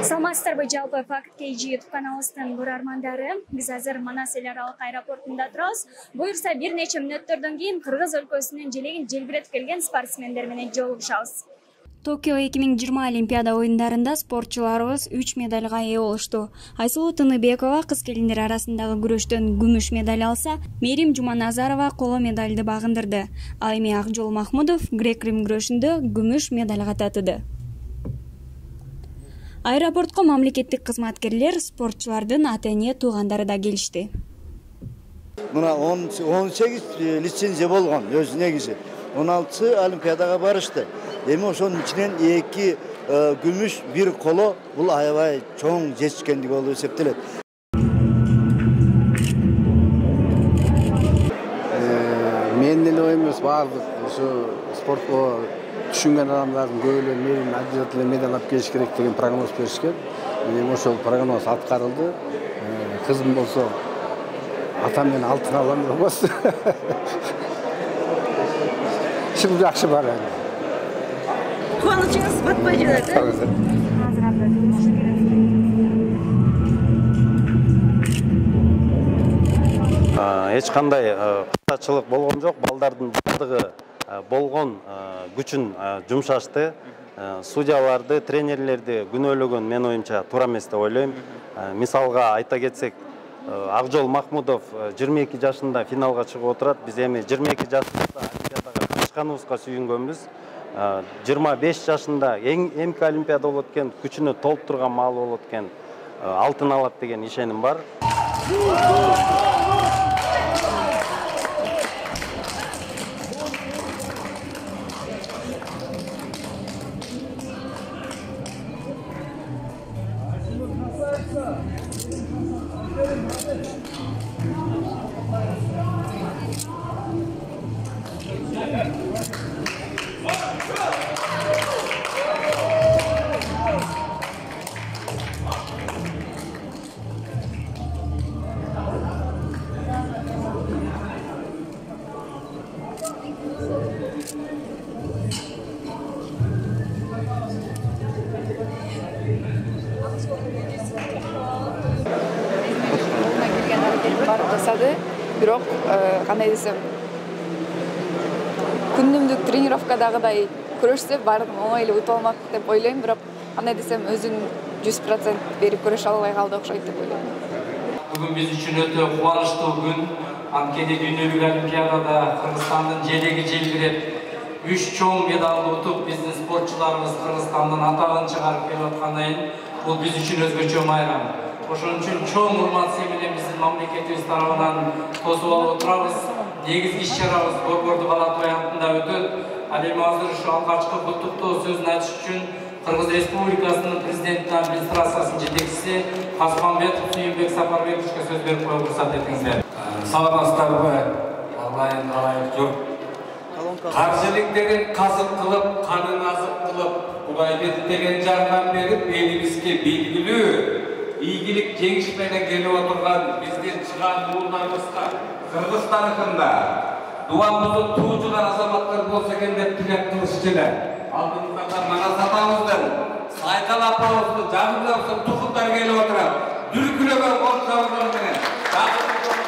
Саламатсыздарбы, жалпы Факт KG YouTube каналыбыздын көрөрмандары. Биз азыр Манас эл аралык аэропортунда турабыз. Буюрса бир нече мүнөттөрдөн кийин Кыргыз өлкөсүнүн желегин желбиретип келген спортсмендер менен жолугушабыз. Токио 2020 Олимпиада оюндарында спортчуларыбыз 3 медальга ээ болушту. Айсулуу Тыныбекова кыз келиндер арасындагы күрөштөн күмүш медаль алса, Мерим Жуманазарова коло медальды багындырды. Ал эми Акжол Махмудов грек-рим күрөшүндө күмүш медальга татыды. Аэропортко мамлекеттик кызматкерлер, спортчулардын ата-эне туугандары да келишти. Мына 18 лицензия болгон өз негизи. 16 Олимпиадага барышты. Эми ошонун ичинен 2 күмүш, 1 коло бул аябай чоң жетишкендик болуп эсептелет. Мен эле эмес, баардык ошо спортко түшүнгөн адамдардын көбүлөр менин обязательно медаль алып келиш керек деген прогноз беришкен. Эми ошол прогноз аткарылды. Кызым болсо атам менен алтын алам деп койсу. Şimdi жақсы бар әлі. Қуанышыңыз батпай жатыр, Эч кандай кыйынчылык болгон жок. Балдардын бардыгы болгон күчүн жумшашты. Судьяларды, тренерлерди күнөөлөгөн мен оюмча туура эмес деп ойлойм. Мисалга айта кетсек, Акжол Махмудов 22 жашында финалга чыгып отурат. Биз эми 22 жашында Олимпиадага качканыбызга сүйүнгөнбүз. 25 жашында эмки Олимпиада болот экен, күчүнө толтурган маалы болот экен, алтын алат деген ишеним бар. Жасады, бирок кандай десем, күнүмдүк тренировкадагыдай күрөшсө баардыгын оңой эле утуп алмак деп ойлойм, бирок кандай десем өзүн 100% берип күрөшө албай калды окшойт деп ойлойм. Бүгүн биз үчүн өтө кубанычтуу күн. Анткени дүйнөлүк олимпиадада Кыргызстандын желеги желбиреп 3 чоң медалды утуп, биздин спортчуларыбыз Кыргызстандын атагын чыгарып келип аткандан кийин бул биз үчүн өзгөчө майрам. Ошон үчүн чоң урмат менен биздин мамлекетибиз тарабынан тосуп алып отурабыз. Негизги иш-чарабыз Борбордук Палата аянтында өтөт. Ал эми азыр ушу алгачкы куттуктоо сөзүн айтыш үчүн Кыргыз Республикасынын президентинин администрациясынын жетекчиси Асманбетов Сүйүнбек Сапарбековичке сөз берип коюп уруксат этиңиздер. Саламатсыздарбы, Аллайын алайык жұрт. Каржыликтерин касып кылып, канын азык кылып, Кудайбек деген жардам берип, элибизге белгилүү ийгилик жеңиш менен келип отурган биздин чыгаан уулдарыбызга Кыргыз тарыхында дуамызды туужуган азаматтар болсо экен деп тилек кылышчу эле. Алдымызда Манас атабыздын, Сайкал апабыздын, жагымдардын тукумдары келип отурат. Дүркүлөгөн кол жабырлар менен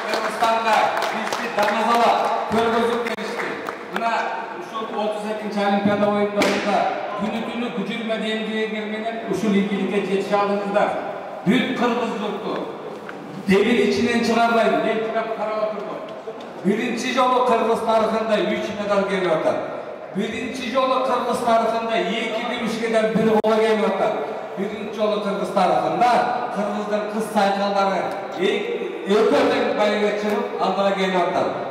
Кыргызстанга бизди дамазалап көргөзүп беришти. Мына ушул 32-нчи Олимпиада оюндарында күнү-түнү күчүрмө деңгээлер менен ушул ийгиликке жетише алдыңыздар. Бүт Кыргыз жұрты devir içinden çıkarmayın, eltirap karaba durdu. Birinci yolu Kırgız tarihinde 3 medal geliyor. Birinci yolu Kırgız tarihinde 2 gümüşgeden bir kola geliyor. Birinci yolu Kırgız tarihinde Kırgız'dan kız saykalları öpörden bayıga çıkıp aldığa geliyor.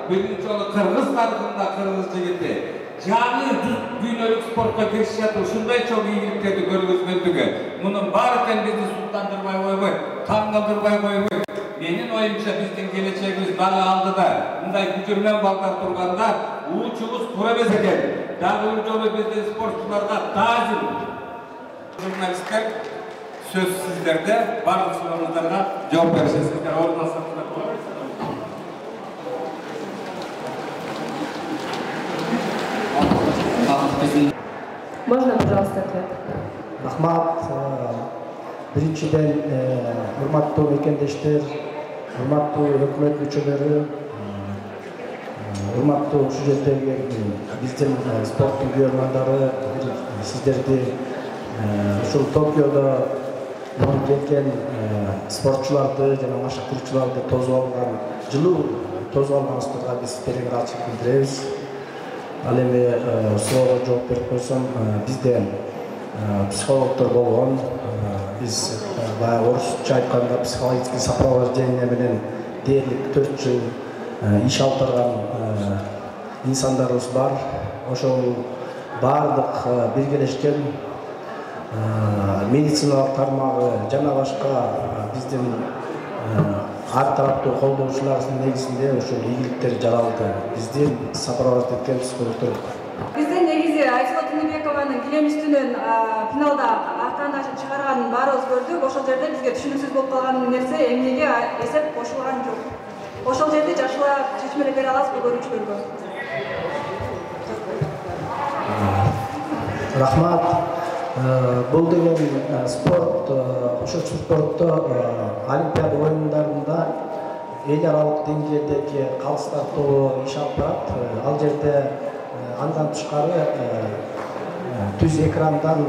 Birinci yolu Kırgız tarihinde Kırgızca gitti. Canlı dünyaluk sportla girişiyatı şunday çok iyiliklerdi görgüzgöndüğü. Bunun barıken bizi sultandırmay koymayı, kandaldırmay koymayı. Benim oyumça bizden geleceğimiz dağı aldı da, bunday gücürmen baldan turganda, uçumuz kuramaz eken. Dağılır yolu bizden sporcularda dağızın. Jurnalistler söz sizlerde, barık sorunlarına cevap vereceğiz. Sizler orada satılır. Можно, пожалуйста, ответ? Рахмат. Birinciden hurmatlı mekendештер, hurmatlı hökümet müçelери, hurmatlı şu жердеги биздин спорттун күйөрмандары, сиздерди ушул Токиодо келген спортчуларды жана машыктыруучуларды тосуп алган, жылуу тосуп алганыңыздарга биз терең билдиребиз. Ал эми суроого жооп берип койсом, бизде психологдор болгон, биз баягы орусча айтканда психологический сопровождение менен дээрлик 4 жыл иш алып барган инсандарыбыз бар. Ошол баардык биргелешкен медициналык тармагы жана башка биздин ар тараптуу колдоочулардын негизинде ошол ийгиликтер жаралды. Биздин сопровождать эткен психологдор. Бизде негизи Айсулу Тыныбекованын килем үстүнөн финалда ата-анасы чыгарганын баарыбыз көрдүк. Ошол жерде бизге түшүнүксүз болуп калган нерсе эмнеге эсеп кошулган жок. Ошол жерде жакшылап чечмелеп бере аласызбы көрүүчүлөргө? Рахмат. Бул деген спорт, ошол спортто Олимпиада ойындарында эл аралык деңгээлдеги калыстар тобу иш алып барат. Ал жерде андан тышкары түз экрандан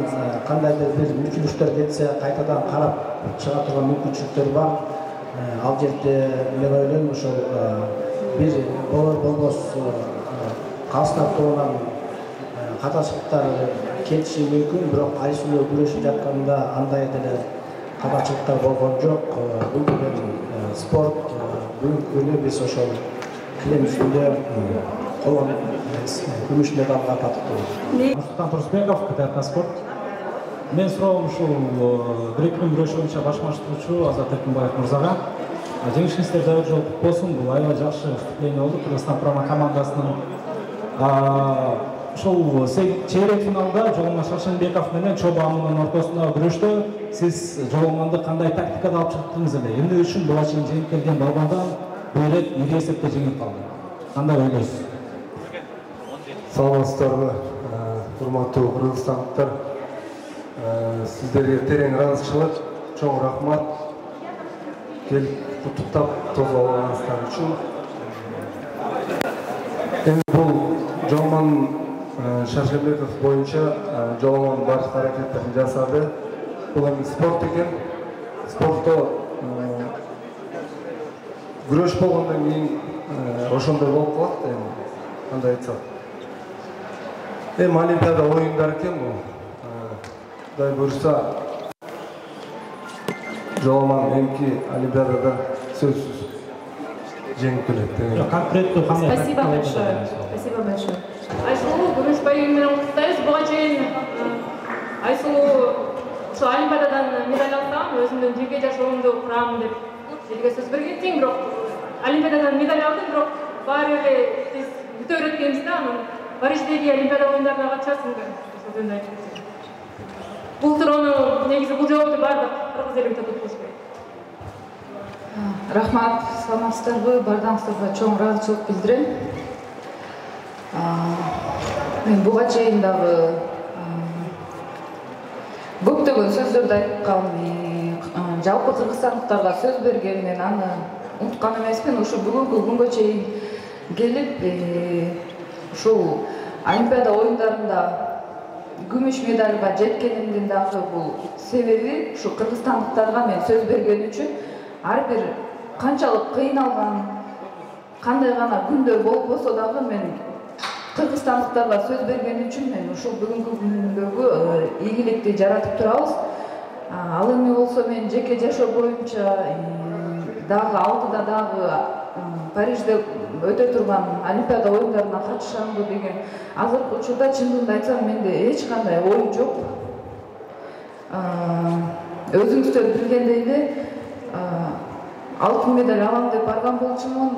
кандайдыр бир мүмкүнчүлүктөр кетсе кайтадан карап чыга турган мүмкүнчүлүктөр бар. Ал жерде мен ойлойм ошол бир болор болбос калыстар тобунан катачылыктар кетиши мүмкүн, бирок Айсулуу күрөшүп жатканда андай деле катачылыктар болгон жок. Бул деген спорт, бүгүнкү күнү биз ошол килем үстүндө колон күмүш медалга татыктуу. Нурсултан Турсбеков, КТРК Спорт. Мен суроом ушул грек-рим күрөшү боюнча баш машыктыруучу Азат Эркинбаев мырзага. Жеңишиңиздер дагы жолу болсун. Бул аябай жакшы выступление болду Кыргызстан прама командасынын. Ушул чейрек финалда Жоломон Шаршенбеков менен Чоба Амунун ортосундагы күрөштө сиз Жоломонду кандай тактикада алып чыктыңыз эле? Эмне үчүн буга чейин жеңип келген балбандан бул ирет ири эсепте жеңип калды? Кандай ойлойсуз? Саламатсыздарбы, урматтуу кыргызстандыктар. Сиздерге терең ыраазычылык, чоң рахмат. Келип куттуктап тосуп алганыңыздар үчүн. Эми бул Жоломон Шаршенбеков боюнча Жоломон бардык аракеттерин жасады. Бул эми спорт экен. Спортто күрөш болгондон кийин ошондой болуп калат эми. Кандай айтсак. Эми Олимпиада оюндар экен бул. Кудай буйрса Жоломон эмки Олимпиадада сөзсүз жеңип келет. Спасибо большое. Спасибо большое. Айсулуу күрөш байыгы менен куттуктайбыз. Буга чейин Айсулуу ошо Олимпиададан медаль алсам, өзүмдүн жеке жашоомду курам деп элге сөз берген тең, бирок Олимпиададан медаль алдым, бирок баары эле биз бүтө өткөнбүз да, анан Париждеги Олимпиада оюндарына катышасыңбы? Ошол жөнүндө айтып кетсең. Бул суроону негизи бул жоопту баардык кыргыз эли табып болуш керек. Рахмат, саламатсыздарбы, бардыгыңыздарга чоң ыраазычылык билдирем. Мен буга чейин дагы көптөгөн сөздөрдү айткам, жалпы кыргызстандыктарга сөз бергем, мен аны унуткан эмесмин. Ушу бүгүнкү күнгө чейин келип, ушул Олимпиада оюндарында күмүш медальга жеткенимдин дагы бул себеби ушу кыргызстандыктарга мен сөз берген үчүн ар бир канчалык кыйналган, кандай гана күндөр болбосо дагы мен кыргызстандыктарга сөз берген үчүн мен ушул бүгүнкү күндөгү ийгиликти жаратып турабыз. Ал эми болсо мен жеке жашоо боюнча дагы алдыда дагы Парижде өтө турган Олимпиада оюндарына катышамбы деген азыркы учурда чындыгында айтсам менде эч кандай ой жок. Өзүңүздөр билгендей эле алтын медаль алам деп барган болчумун.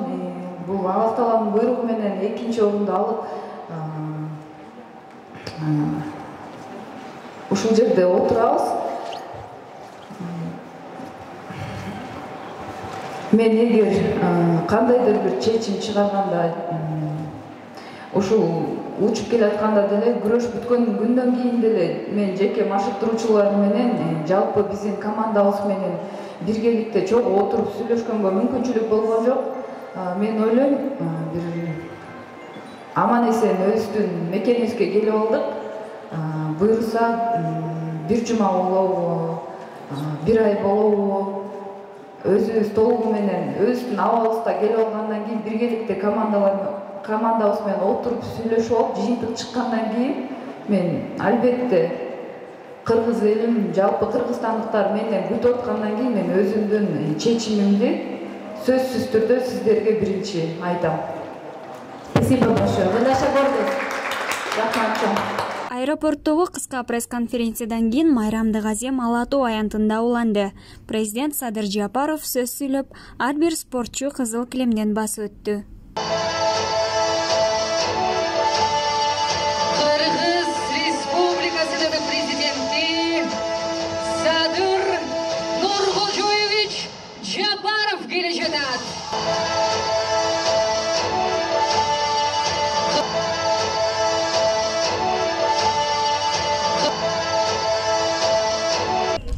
Бул Аллах Тааланын буйругу менен экинчи орунду алып ушул жерде отурабыз. Мен эгер кандайдыр бир чечим чыгарганда ушул учуп келатканда деле күрөш бүткөн күндөн кийин деле мен жеке машыктыруучулар менен жалпы биздин командабыз менен биргеликте чогуу отуруп сүйлөшкөнгө мүмкүнчүлүк болгон жок. Мен ойлойм бир аман эсен өзүбүздүн мекенибизге келип алдык. Буюрса бир жума болобу, бир ай болобу, өзүбүз толугу менен өзүбүздүн абалыбызга келип алгандан кийин биргеликте командабыз менен отуруп сүйлөшүп алып жыйынтык чыккандан кийин мен албетте кыргыз элим, жалпы кыргызстандыктар менден күтүп аткандан кийин мен өзүмдүн чечимимди сөзсүз түрдө сиздерге биринчи айтам. Спасибо большое. Вы наша гордость. Рахмат. Аэропорттогу кыска пресс-конференциядан кийин Майрамды Газем Ала Тоо аянтында уланды. Президент Садыр Жапаров сөз сүйлөп, ар бир спортчу кызыл килемден басып өттү. Кыргыз Республикасынын президенти Садыр Нуркожоевич Жапаров келе жатат.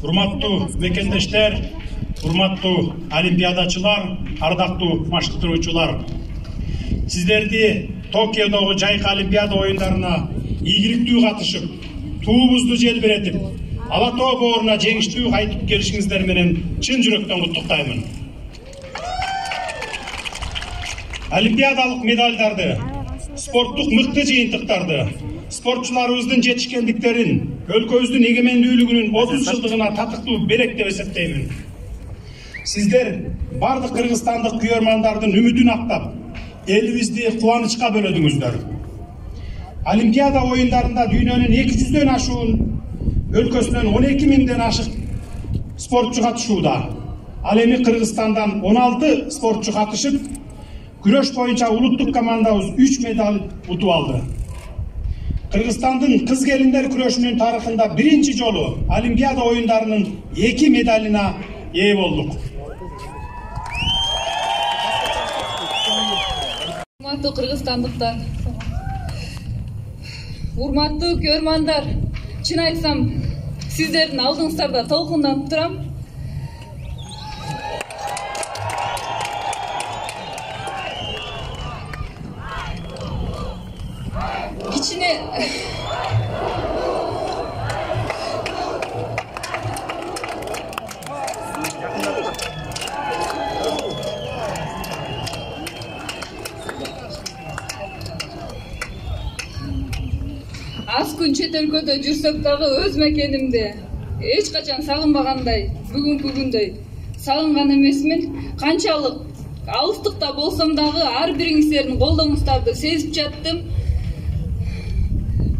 Урматтуу мекендештер, урматтуу олимпиадачылар, ардактуу машыктыруучулар. Сиздерди Токиодогу жайкы олимпиада оюндарына ийгиликтүү катышып, туубузду желбиретип, Ала Тоо бооруна жеңиштүү кайтып келишиңиздер менен чын жүрөктөн куттуктаймын. Олимпиадалык медалдарды, спорттук мыкты жыйынтыктарды, спортчуларыбыздын жетишкендиктерин, өлкөбүздүн эгемендүүлүгүнүн 30 жылдыгына татыктуу белек деп эсептеймин. Сиздер бардык кыргызстандык күйөрмандардын үмүтүн актап, элибизди кубанычка бөлөдүңүздөр. Олимпиада оюндарында дүйнөнүн 200дөн ашуун өлкөсүнөн 12.000ден ашык спортчу катышууда. Ал эми Кыргызстандан 16 спортчу катышып, күрөш боюнча улуттук командабыз 3 медаль утуп алды. Кыргызстандын кыз келиндер күрөшүнүн тарыхында биринчи жолу Олимпиада оюндарынын 2 медалына ээ болдук. Урматтуу кыргызстандыктар, урматтуу көрмандар, чын айтсам, сиздердин алдыңыздарда толкунданып турам. Кичине аз күн чет өлкөдө жүрсөк дагы өз мекенимди эч качан сагынбагандай, бүгүнкү күндөй сагынган эмесмин. Канчалык алыстыкта болсом дагы ар бириңиздердин колдооңуздарды сезип жаттым.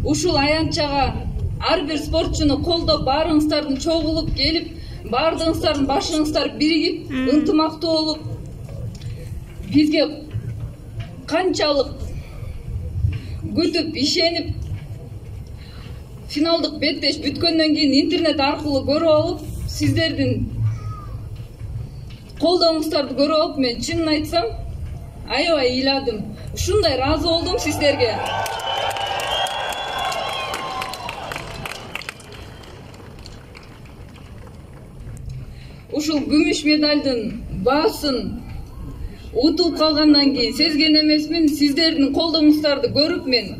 Ушул аянтчага ар бир спортчуну колдоп, баарыңыздардын чогулуп келип, баардыгыңыздардын башыңыздар биригип, ынтымактуу болуп, бизге канчалык күтүп, ишенип, финалдык беттеш бүткөндөн кийин интернет аркылуу көрүп алып, сиздердин колдооңуздарды көрүп алып, мен чынын айтсам, аябай ыйладым. Ушундай ыраазы болдум сиздерге. Ушул күмүш медалдын баасын утуп калгандан кийин сезген эмесмин. Сиздердин колдооңуздарды көрүп мен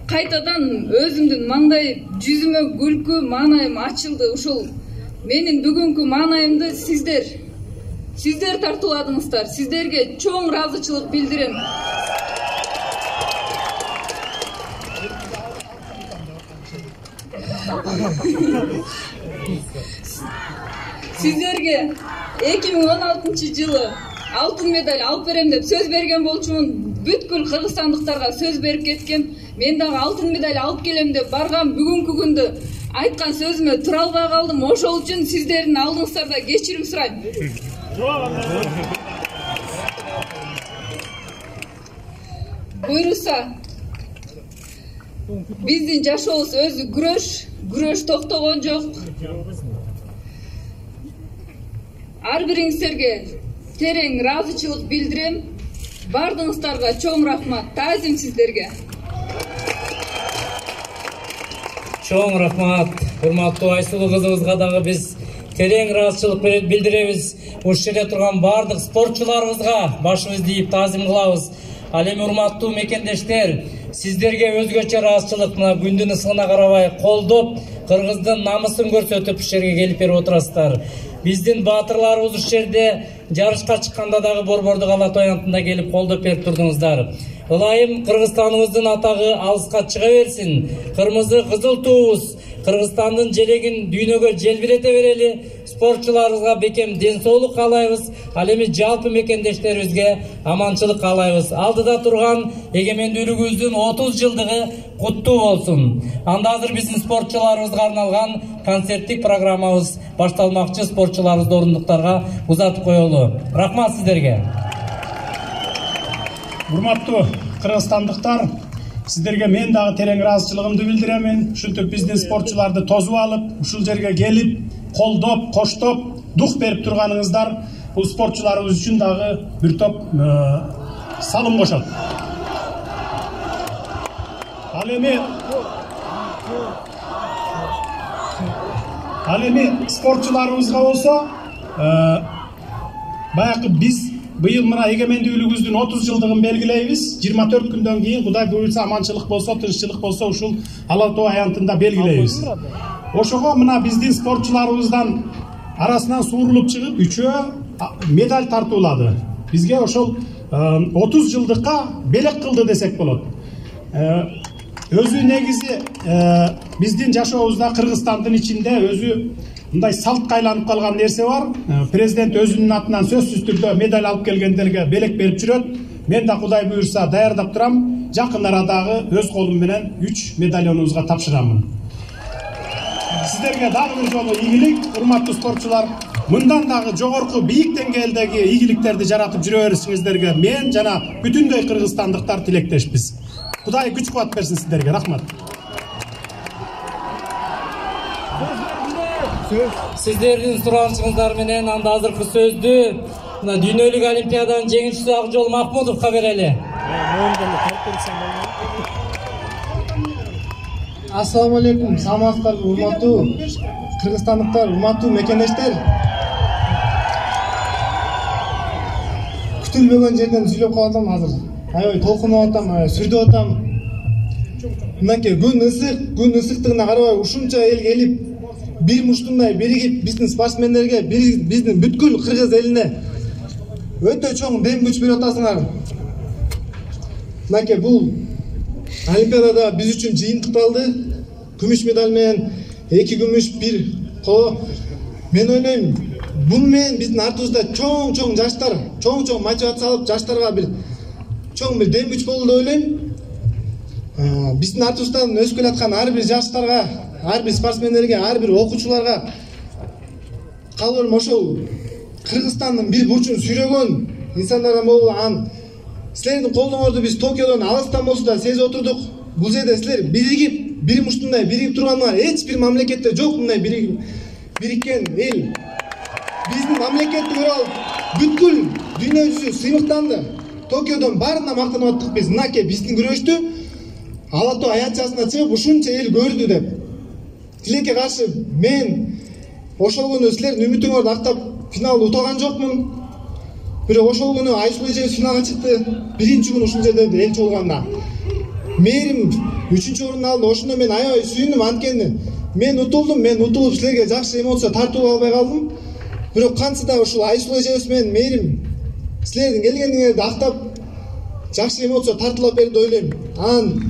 кайтадан өзүмдүн маңдай жүзүмө күлкү, маанайым ачылды. Ушул менин бүгүнкү маанайымды сиздер тартууладыңыздар. Сиздерге чоң ыраазычылык билдирем. Сиздерге 2016-жылы алтын медаль алып берем деп сөз берген болчумун. Бүткүл кыргызстандыктарга сөз берип кеткем. Мен дагы алтын медаль алып келем деп баргам. Бүгүнкү күндө айткан сөзүмө тура албай калдым. Ошол үчүн сиздердин алдыңыздарда кечирим сурайм. Буйруса, биздин жашообуз өзү күрөш токтогон жок. Ар бириңиздерге терең ыраазычылык билдирем. Бардыгыңыздарга чоң рахмат. Таазим сиздерге. Чоң рахмат. Урматтуу Айсулуу кызыбызга дагы биз терең ыраазычылык билдиребиз. Ушул жерде турган бардык спортчуларыбызга башыбызды ийип таазим кылабыз. Ал эми урматтуу мекендештер, сиздерге өзгөчө ыраазычылык, мына күндүн ысыгына карабай колдоп, кыргыздын намысын көрсөтүп ушул жерге келип берип отурасыздар. Биздин баатырларыбыз ушул жерде жарышка чыкканда дагы борбордук алат аянтында келип колдоп берип турдуңуздар. Ылайым Кыргызстаныбыздын атагы алыска чыга берсин. Кырмызы кызыл туубуз Кыргызстандын желегин дүйнөгө желбирете берели. Спортчуларыбызга бекем ден соолук каалайбыз. Ал эми жалпы мекендештерибизге аманчылык каалайбыз. Алдыда турган эгемендүүлүгүбүздүн 30 жылдыгы куттуу болсун. Анда азыр биздин спортчуларыбызга арналган концерттик программабыз башталмакчы. Спортчуларыбызды орундуктарга узатып коелу. Рахмат сиздерге. Урматтуу кыргызстандыктар, сиздерге мен дагы терең ыраазычылыгымды билдиремин. Ушинтип биздин спортчуларды тосуп алып, ушул жерге келип, колдоп, коштоп, дух берип турганыңыздар бул спортчуларыбыз үчүн дагы бир топ салым кошот. Ал эми спортчуларыбызга болсо, баягы биз быйыл мына эгемендүүлүгүбүздүн 30 жылдыгын белгилейбиз. 24 күндөн кийин Кудай буйрса, аманчылык болсо, тынччылык болсо, ушул Ала Тоо аянтында белгилейбиз. Ошого мына биздин спортчуларыбыздан арасынан суурулуп чыгып, 3 медаль тартуулады. Бизге ошол 30 жылдыкка белек кылды десек болот. Өзү негизи биздин жашообузда Кыргызстандын ичинде өзү мындай салтка айланып калган нерсе бар. Президент өзүнүн атынан сөзсүз түрдө медаль алып келгендерге белек берип жүрөт. Мен да Кудай буйрса даярдап турам. Жакын арадагы өз колум менен 3 медальонубузга тапшырамын. Сиздерге дагы бир жолу ийгилик, урматтуу спортчулар. Мындан дагы жогорку бийик деңгээлдеги ийгиликтерди жаратып жүрө беришиңиздерге мен жана бүтүндөй кыргызстандыктар тилектешпиз. Кудай күч кубат берсин сиздерге. Рахмат. Сиздердин суранышыңыздар менен анда азыркы сөздү мына дүйнөлүк олимпиаданын жеңүүчүсү Акжол Махмудовго берели. Ассаламу алейкум, саламатсыздарбы урматтуу кыргызстандыктар, урматтуу мекендештер. Күтүлбөгөн жерден сүйлөп калатам азыр. Аябай толкунуп атам, сүрдөп атам. Мынакей күн ысыктыгына карабай ушунча эл келип бир муштундай биригип биздин спортсмендерге, биздин бүткүл кыргыз элине өтө чоң дем күч берип атасыңар. Мынакей бул олимпиадада биз үчүн жыйынтыкталды. Күмүш медаль менен 2 күмүш, 1 коло. Мен ойлойм, бул менен биздин артыбызда чоң жаштар, чоң мотивация алып, жаштарга бир чоң бир дем күч болду деп ойлойм. Биздин артыбыздан өсүп келаткан ар бир жаштарга, ар бир спортсмендерге, ар бир окуучуларга калбырым ошол Кыргызстандын бир бурчун сүйрөгөн инсандардан болгон силердин колдооңорду биз Токиодон алыстан болсо да сезип отурдук. Бул жерде силер биригип, бир муштундай биригип турганыңар эч бир мамлекетте жок мындай бириккен эл. Биздин мамлекетти көрүп алып, бүткүл дүйнө жүзү сыймыктанды. Токиодон баарына мактанып аттык биз. Мынакей биздин күрөштү Ала Тоо аянтчасына чыгып ушунча эл көрдү деп. Тилекке каршы мен ошол күнү силердин үмүтүңөрдү актап финалды утаган жокмун. Бирок ошол күнү Айсулуу эжебиз финалга чыкты. Биринчи күнү ушул жерде элчи болгонда. Мээрим 3-чү орунду алды. Ошондо мен аябай сүйүндүм, анткени мен утулуп силерге жакшы эмоция тартып албай калдым. Бирок кантса да ушул Айсулуу эжебиз менен мээрим силердин келгениңерди актап жакшы эмоция тартылып берди деп ойлойм. Анан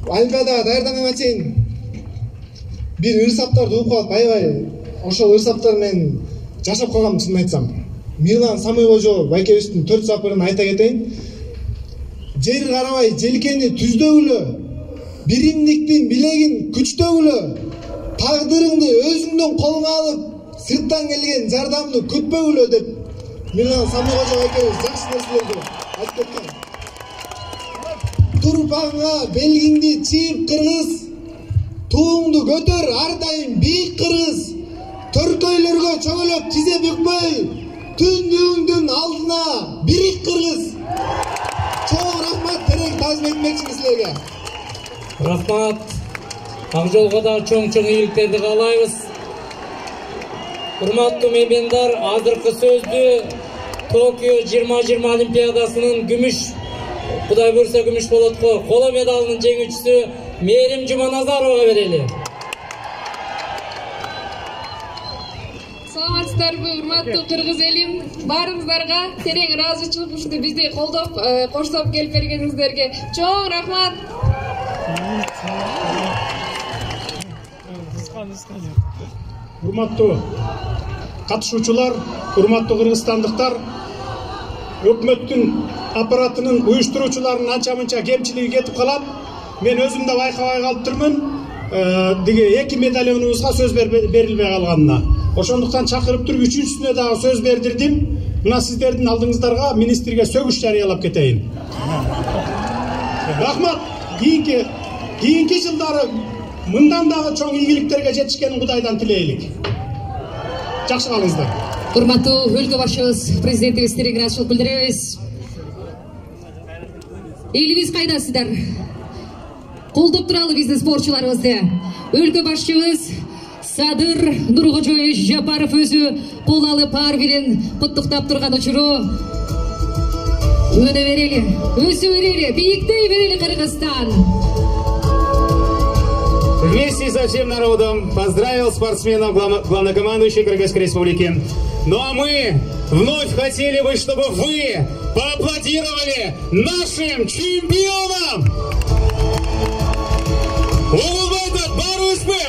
олимпиадага даярданганга чейин бир ырсаптарды угуп калып, аябай ошол ырсаптар менен жашап калгам, чынын айтсам. Мирлан Самыйкожо байкебиздин 4 сапырын айта кетейин. Жер карабай желкени түздөгүлө, биримдиктин билегин күчтөгүлө, тагдырыңды өзүңдүн колуңа алып, сырттан келген жардамды күтпөгүлө деп Мирлан Самыйкожо байкебиз жакшы нерселерди айтып кеткен. Турпаңга белгиңди чийип кыргыз, туңду көтөр ар дайым бийик кыргыз, төркөйлөргө чөгөлөп тизе бүкпөй, түндүңдүн алдына бирик кыргыз. Чоң рахмат, терең таазим этмекчимин силерге. Рахмат. ак жолго да чоң ийгиликтерди каалайбыз. Урматтуу меймандар, азыркы сөздү Токио 2020 Олимпиадасынын күмүш, Кудай буйрса күмүш болотко коло медалынын жеңүүчүсү Мээрим Жуманазаровага берели. Саламатсыздарбы, урматтуу кыргыз элим, баарыңыздарга терең ыраазычылык ушундай бизди колдоп, коштоп келип бергениңиздерге чоң рахмат. Урматтуу катышуучулар, урматтуу кыргызстандыктар, өкмөттүн аппаратынын уюштуруучуларынын анча-мынча кемчилиги кетип калат. Мен өзүм да байкабай калыптырмын. Деге 2 медальонубузга сөз берилбей калганына. Ошондуктан чакырып туруп үчүнчүсүнө дагы сөз бердирдим. Мына сиздердин алдыңыздарга министрге сөгүш жарыялап кетейин. Рахмат. Кийинки жылдары мындан дагы чоң ийгиликтерге жетишкенин Кудайдан тилейлик. Жакшы калыңыздар. Урматтуу өлкө башчыбыз, президентибизге ыраазычылык билдиребиз. Элибиз кайдасыздар? Колдоп туралы биздин спортчуларыбызды. Өлкө башчыбыз Садыр Нуркожоевич Жапаров өзү кол алып ар бирин куттуктап турган учуру өдө берели, өсө берели, бийиктей берели Кыргызстан. Вместе со всем народом поздравил спортсменов главнокомандующий Кыргызской Республики. Ну а мы вновь хотели бы, чтобы вы поаплодировали нашим чемпионам! Улыбайтесь, Баруспе!